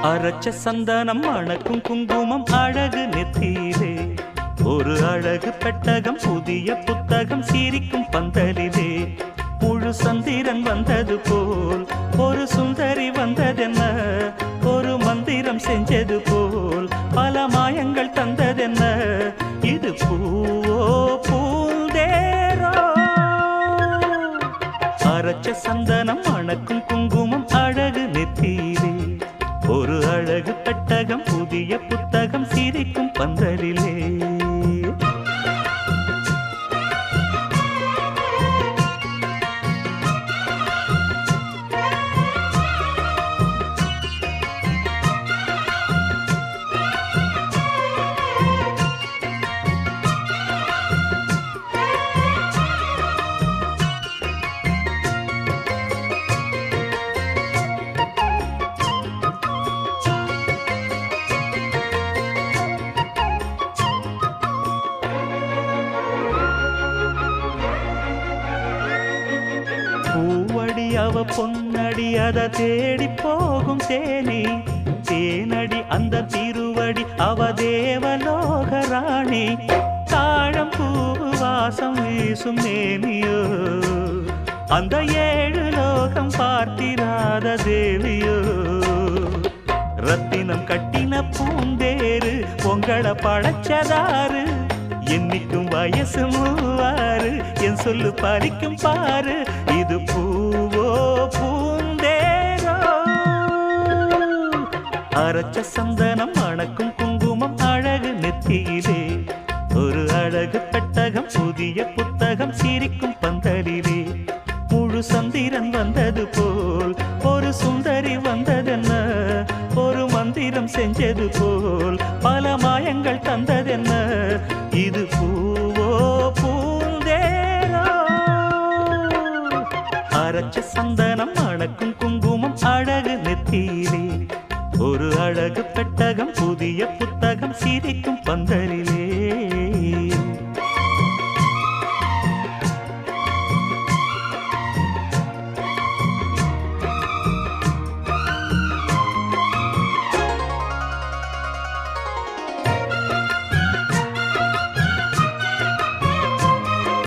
அரைச்ச சந்தனம் மணக்கும் குங்குமம் அழகு நெத்தியிலே ஒரு அழகு பெட்டகம் புதிய புத்தகம் சிரிக்கும் பந்தலிலே முழு சந்திரன் வந்தது போல் ஒரு சுந்தரி வந்ததென்ன ஒரு மந்திரம் செஞ்சது போல் பல மாயங்கள் தந்ததென்ன இது பூவோ பூந்தேரோ அரைச்ச சந்தனம் மணக்கும் குங்குமம் அழகு நெத்தியிலே ஒரு அழகு பெட்டகம் புதிய புத்தகம் சிரிக்கும் பந்தலிலே பூவடி அவ பொன்னடி அத தேடி போகும் தேனி தேனடி அந்த திருவடி அவ தேவலோக ராணி தாழம் பூ வாசம் வீசும் நேமியோ அந்த ஏழு லோகம் பார்த்திராத தேவியோ ரத்தினம் கட்டின பூந்தேரு உங்களை படைச்சதாரு என்னைக்கும் வயசு மூவாறு என் சொல்லு பறிக்கும் பாரு இது பூவோ பூந்தேரோ அரைச்ச சந்தனம் மணக்கும் குங்குமம் அழகு நெத்தியிலே ஒரு அழகு பெட்டகம் புதிய புத்தகம் சிரிக்கும் பந்தலிலே முழு சந்திரன் வந்தது போல் ஒரு சுந்தரி வந்ததென்ன ஒரு மந்திரம் செஞ்சது போல் பல மாயங்கள் தந்ததென்ன இது பூவோ பூந்தேரோ அரைச்ச சந்தனம் மணக்கும் குங்குமம் அழகு நெத்தியிலே ஒரு அழகு பெட்டகம் புதிய புத்தகம் சிரிக்கும் பந்தலிலே